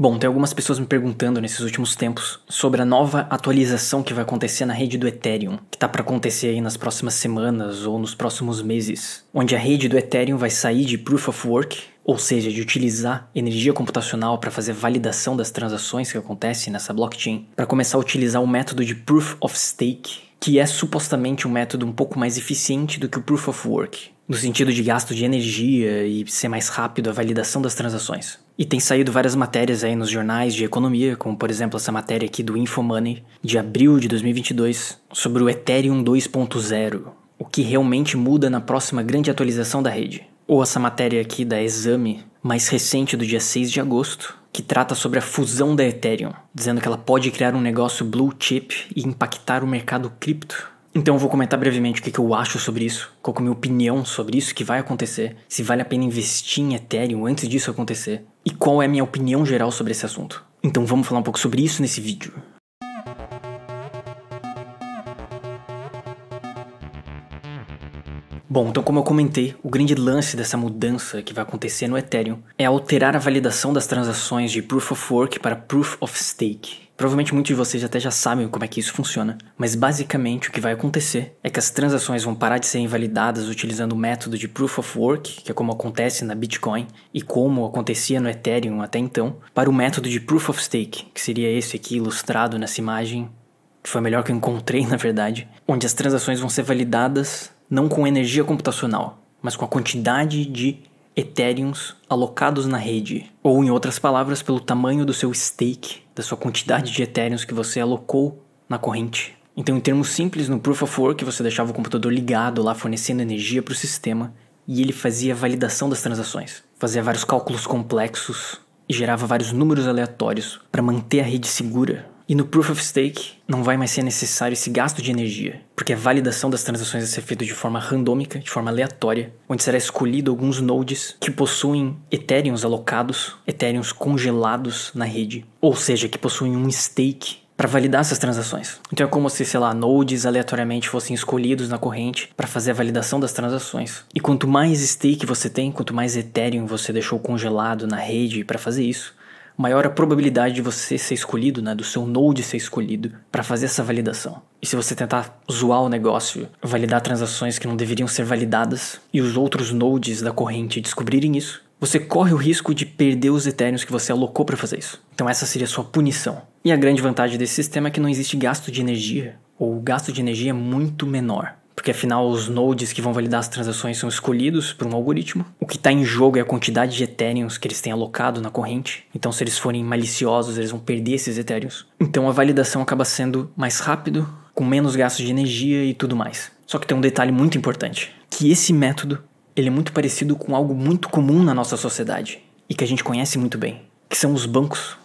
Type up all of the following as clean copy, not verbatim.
Bom, tem algumas pessoas me perguntando nesses últimos tempos sobre a nova atualização que vai acontecer na rede do Ethereum, que tá para acontecer aí nas próximas semanas ou nos próximos meses, onde a rede do Ethereum vai sair de Proof of Work, ou seja, de utilizar energia computacional para fazer validação das transações que acontecem nessa blockchain, para começar a utilizar o método de Proof of Stake, que é supostamente um método um pouco mais eficiente do que o Proof of Work, no sentido de gasto de energia e ser mais rápido a validação das transações. E tem saído várias matérias aí nos jornais de economia, como por exemplo essa matéria aqui do InfoMoney, de abril de 2022, sobre o Ethereum 2.0, o que realmente muda na próxima grande atualização da rede. Ou essa matéria aqui da Exame, mais recente do dia 6 de agosto, que trata sobre a fusão da Ethereum, dizendo que ela pode criar um negócio blue chip e impactar o mercado cripto. Então eu vou comentar brevemente o que eu acho sobre isso, qual é a minha opinião sobre isso que vai acontecer, se vale a pena investir em Ethereum antes disso acontecer, e qual é a minha opinião geral sobre esse assunto. Então vamos falar um pouco sobre isso nesse vídeo. Bom, então como eu comentei, o grande lance dessa mudança que vai acontecer no Ethereum é alterar a validação das transações de Proof of Work para Proof of Stake. Provavelmente muitos de vocês até já sabem como é que isso funciona, mas basicamente o que vai acontecer é que as transações vão parar de serem validadas utilizando o método de Proof of Work, que é como acontece na Bitcoin e como acontecia no Ethereum até então, para o método de Proof of Stake, que seria esse aqui ilustrado nessa imagem, que foi a melhor que eu encontrei na verdade, onde as transações vão ser validadas não com energia computacional, mas com a quantidade de Ethereums alocados na rede, ou em outras palavras, pelo tamanho do seu stake, da sua quantidade de Ethereums que você alocou na corrente. Então, em termos simples, no Proof of Work você deixava o computador ligado lá, fornecendo energia para o sistema, e ele fazia a validação das transações, fazia vários cálculos complexos e gerava vários números aleatórios para manter a rede segura. E no Proof of Stake não vai mais ser necessário esse gasto de energia, porque a validação das transações vai ser feita de forma randômica, de forma aleatória, onde será escolhido alguns nodes que possuem Ethereums alocados, Ethereums congelados na rede, ou seja, que possuem um stake para validar essas transações. Então é como se, nodes aleatoriamente fossem escolhidos na corrente para fazer a validação das transações. E quanto mais stake você tem, quanto mais Ethereum você deixou congelado na rede para fazer isso, maior a probabilidade de você ser escolhido, do seu node ser escolhido para fazer essa validação. E se você tentar zoar o negócio, validar transações que não deveriam ser validadas, e os outros nodes da corrente descobrirem isso, você corre o risco de perder os Ethereums que você alocou para fazer isso. Então essa seria a sua punição. E a grande vantagem desse sistema é que não existe gasto de energia, ou o gasto de energia é muito menor. Porque afinal os nodes que vão validar as transações são escolhidos por um algoritmo. O que está em jogo é a quantidade de Ethereums que eles têm alocado na corrente. Então se eles forem maliciosos, eles vão perder esses Ethereums. Então a validação acaba sendo mais rápido, com menos gasto de energia e tudo mais. Só que tem um detalhe muito importante, que esse método ele é muito parecido com algo muito comum na nossa sociedade e que a gente conhece muito bem, que são os bancos.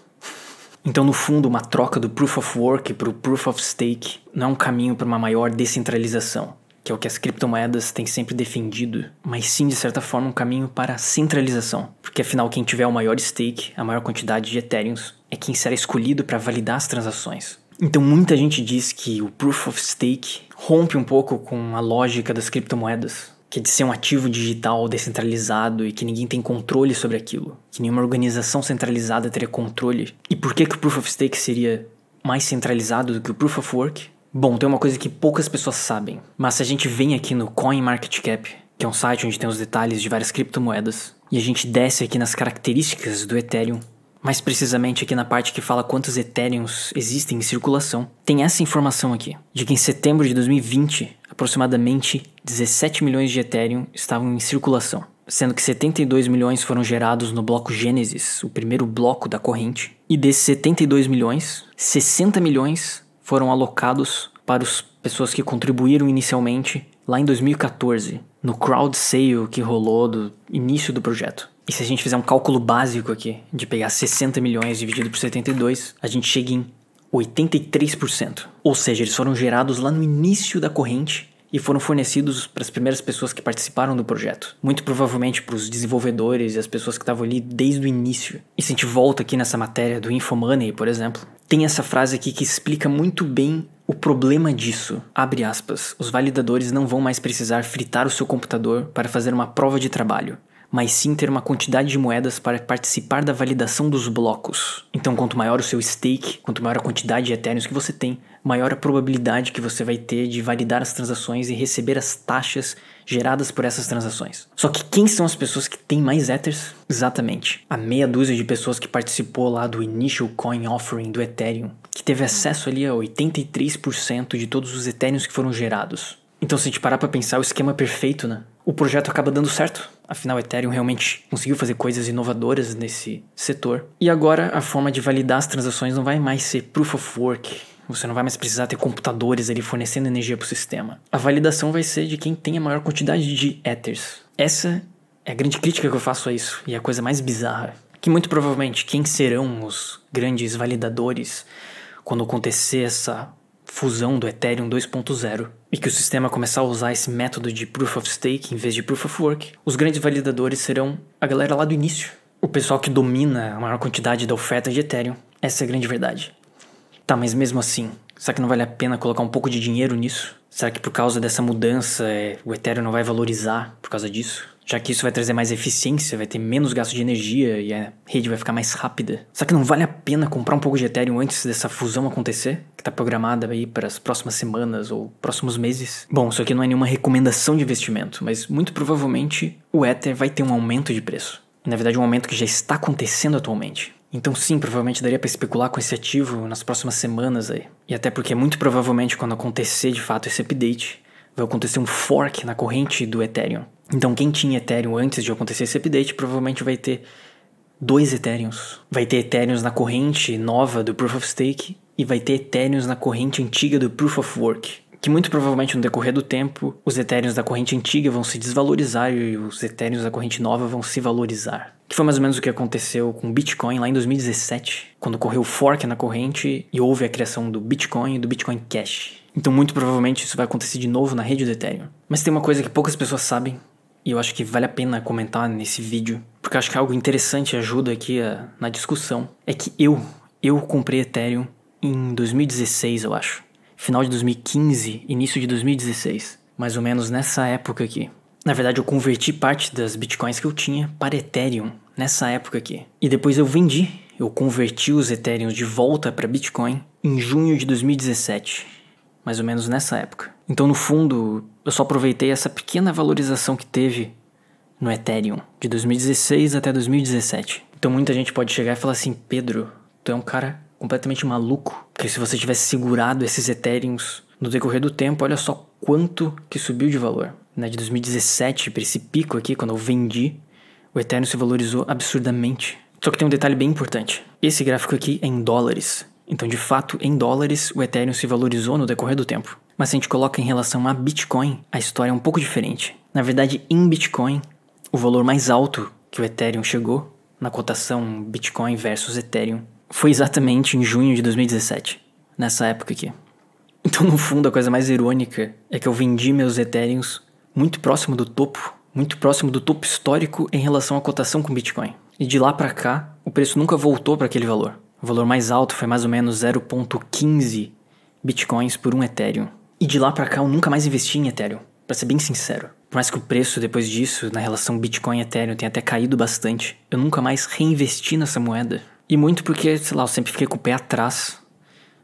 Então, no fundo, uma troca do Proof of Work para o Proof of Stake não é um caminho para uma maior descentralização, que é o que as criptomoedas têm sempre defendido, mas sim, de certa forma, um caminho para a centralização. Porque, afinal, quem tiver o maior stake, a maior quantidade de Ethereums, é quem será escolhido para validar as transações. Então, muita gente diz que o Proof of Stake rompe um pouco com a lógica das criptomoedas, que é de ser um ativo digital descentralizado e que ninguém tem controle sobre aquilo, que nenhuma organização centralizada teria controle. E por que o Proof of Stake seria mais centralizado do que o Proof of Work? Bom, tem uma coisa que poucas pessoas sabem, mas se a gente vem aqui no CoinMarketCap, que é um site onde tem os detalhes de várias criptomoedas, e a gente desce aqui nas características do Ethereum, mais precisamente aqui na parte que fala quantos Ethereums existem em circulação, tem essa informação aqui, de que em setembro de 2020, aproximadamente 17 milhões de Ethereum estavam em circulação, sendo que 72 milhões foram gerados no bloco Gênesis, o primeiro bloco da corrente, e desses 72 milhões, 60 milhões foram alocados para as pessoas que contribuíram inicialmente lá em 2014, no crowd sale que rolou do início do projeto. E se a gente fizer um cálculo básico aqui, de pegar 60 milhões dividido por 72, a gente chega em 83%. Ou seja, eles foram gerados lá no início da corrente e foram fornecidos para as primeiras pessoas que participaram do projeto. Muito provavelmente para os desenvolvedores e as pessoas que estavam ali desde o início. E se a gente volta aqui nessa matéria do InfoMoney, por exemplo, tem essa frase aqui que explica muito bem o problema disso. Abre aspas, os validadores não vão mais precisar fritar o seu computador para fazer uma prova de trabalho. mas sim ter uma quantidade de moedas para participar da validação dos blocos. Então, quanto maior o seu stake, quanto maior a quantidade de Ethereums que você tem, maior a probabilidade que você vai ter de validar as transações e receber as taxas geradas por essas transações. Só que quem são as pessoas que têm mais Ethers? Exatamente, a meia dúzia de pessoas que participou lá do Initial Coin Offering do Ethereum, que teve acesso ali a 83% de todos os Ethereums que foram gerados. Então, se a gente parar pra pensar, o esquema é perfeito, né? O projeto acaba dando certo. Afinal, o Ethereum realmente conseguiu fazer coisas inovadoras nesse setor. E agora, a forma de validar as transações não vai mais ser Proof of Work. Você não vai mais precisar ter computadores ali fornecendo energia para o sistema. A validação vai ser de quem tem a maior quantidade de Ethers. Essa é a grande crítica que eu faço a isso, e a coisa mais bizarra. Que muito provavelmente, quem serão os grandes validadores quando acontecer essa fusão do Ethereum 2.0 e que o sistema começar a usar esse método de Proof of Stake em vez de Proof of Work, os grandes validadores serão a galera lá do início. O pessoal que domina a maior quantidade da oferta de Ethereum. Essa é a grande verdade. Tá, mas mesmo assim, será que não vale a pena colocar um pouco de dinheiro nisso? Será que por causa dessa mudança o Ethereum não vai valorizar por causa disso? Já que isso vai trazer mais eficiência, vai ter menos gasto de energia e a rede vai ficar mais rápida. Será que não vale a pena comprar um pouco de Ethereum antes dessa fusão acontecer? Que tá programada aí para as próximas semanas ou próximos meses? Bom, isso aqui não é nenhuma recomendação de investimento, mas muito provavelmente o Ether vai ter um aumento de preço. Na verdade, um aumento que já está acontecendo atualmente. Então sim, provavelmente daria para especular com esse ativo nas próximas semanas aí. E até porque muito provavelmente quando acontecer de fato esse update, vai acontecer um fork na corrente do Ethereum. Então quem tinha Ethereum antes de acontecer esse update provavelmente vai ter 2 Ethereums. Vai ter Ethereums na corrente nova do Proof of Stake e vai ter Ethereums na corrente antiga do Proof of Work. Que muito provavelmente no decorrer do tempo, os Ethereums da corrente antiga vão se desvalorizar e os Ethereums da corrente nova vão se valorizar. Que foi mais ou menos o que aconteceu com o Bitcoin lá em 2017, quando ocorreu o fork na corrente e houve a criação do Bitcoin e do Bitcoin Cash. Então muito provavelmente isso vai acontecer de novo na rede do Ethereum. Mas tem uma coisa que poucas pessoas sabem, e eu acho que vale a pena comentar nesse vídeo, porque eu acho que algo interessante ajuda aqui na discussão, é que eu comprei Ethereum em 2016, eu acho. Final de 2015, início de 2016. Mais ou menos nessa época aqui. Na verdade, eu converti parte das Bitcoins que eu tinha para Ethereum nessa época aqui. E depois eu vendi. Eu converti os Ethereums de volta para Bitcoin em junho de 2017. Mais ou menos nessa época. Então, no fundo, eu só aproveitei essa pequena valorização que teve no Ethereum de 2016 até 2017. Então, muita gente pode chegar e falar assim: Pedro, tu é um cara completamente maluco, porque se você tivesse segurado esses Ethereums no decorrer do tempo, olha só quanto que subiu de valor. De 2017 para esse pico aqui, quando eu vendi, o Ethereum se valorizou absurdamente. Só que tem um detalhe bem importante. Esse gráfico aqui é em dólares. Então, de fato, em dólares, o Ethereum se valorizou no decorrer do tempo. Mas se a gente coloca em relação a Bitcoin, a história é um pouco diferente. Na verdade, em Bitcoin, o valor mais alto que o Ethereum chegou, na cotação Bitcoin versus Ethereum, foi exatamente em junho de 2017, nessa época aqui. Então, no fundo, a coisa mais irônica é que eu vendi meus Ethereums muito próximo do topo histórico em relação à cotação com Bitcoin. E de lá pra cá, o preço nunca voltou para aquele valor. O valor mais alto foi mais ou menos 0,15 Bitcoins por um Ethereum. E de lá pra cá, eu nunca mais investi em Ethereum, pra ser bem sincero. Por mais que o preço depois disso, na relação Bitcoin e Ethereum, tenha até caído bastante, eu nunca mais reinvesti nessa moeda. E muito porque, sei lá, eu sempre fiquei com o pé atrás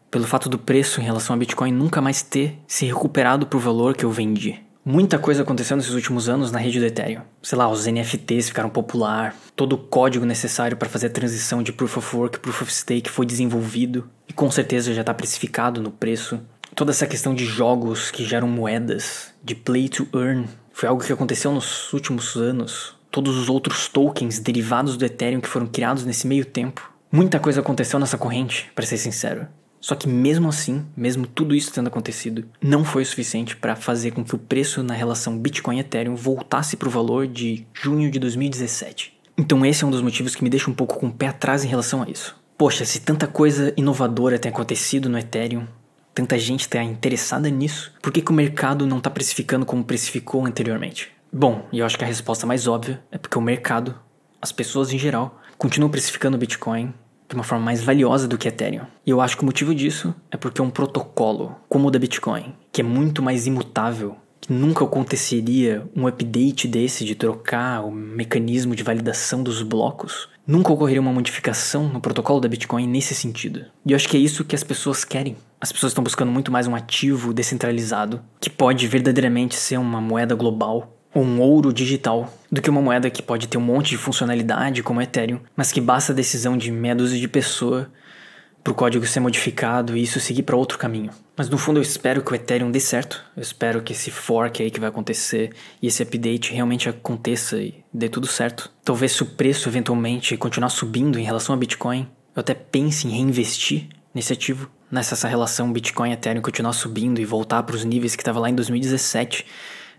pelo fato do preço em relação a Bitcoin nunca mais ter se recuperado pro valor que eu vendi. Muita coisa aconteceu nesses últimos anos na rede do Ethereum. Sei lá, os NFTs ficaram popular, todo o código necessário para fazer a transição de Proof of Work e Proof of Stake foi desenvolvido e com certeza já está precificado no preço. Toda essa questão de jogos que geram moedas, de play to earn, foi algo que aconteceu nos últimos anos. Todos os outros tokens derivados do Ethereum que foram criados nesse meio tempo. Muita coisa aconteceu nessa corrente, para ser sincero. Só que mesmo assim, mesmo tudo isso tendo acontecido, não foi o suficiente para fazer com que o preço na relação Bitcoin e Ethereum voltasse para o valor de junho de 2017. Então esse é um dos motivos que me deixa um pouco com o pé atrás em relação a isso. Poxa, se tanta coisa inovadora tem acontecido no Ethereum, tanta gente está interessada nisso, por que o mercado não está precificando como precificou anteriormente? Bom, e eu acho que a resposta mais óbvia é porque o mercado, as pessoas em geral, continuam precificando o Bitcoin de uma forma mais valiosa do que Ethereum. E eu acho que o motivo disso é porque é um protocolo, como o da Bitcoin, que é muito mais imutável que nunca aconteceria um update desse de trocar o mecanismo de validação dos blocos. Nunca ocorreria uma modificação no protocolo da Bitcoin nesse sentido. E eu acho que é isso que as pessoas querem. As pessoas estão buscando muito mais um ativo descentralizado, que pode verdadeiramente ser uma moeda global, ou um ouro digital, do que uma moeda que pode ter um monte de funcionalidade como Ethereum, mas que basta a decisão de meia dúzia de pessoa para o código ser modificado e isso seguir para outro caminho. Mas no fundo eu espero que o Ethereum dê certo, eu espero que esse fork aí que vai acontecer e esse update realmente aconteça e dê tudo certo. Talvez se o preço eventualmente continuar subindo em relação a Bitcoin, eu até pense em reinvestir nesse ativo, nessa relação Bitcoin e Ethereum continuar subindo e voltar para os níveis que estava lá em 2017.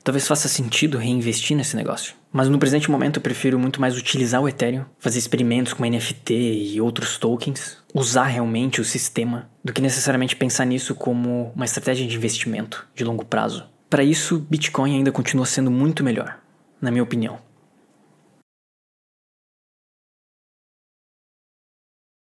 Talvez faça sentido reinvestir nesse negócio. Mas no presente momento eu prefiro muito mais utilizar o Ethereum, fazer experimentos com NFT e outros tokens, usar realmente o sistema, do que necessariamente pensar nisso como uma estratégia de investimento de longo prazo. Para isso, Bitcoin ainda continua sendo muito melhor, na minha opinião.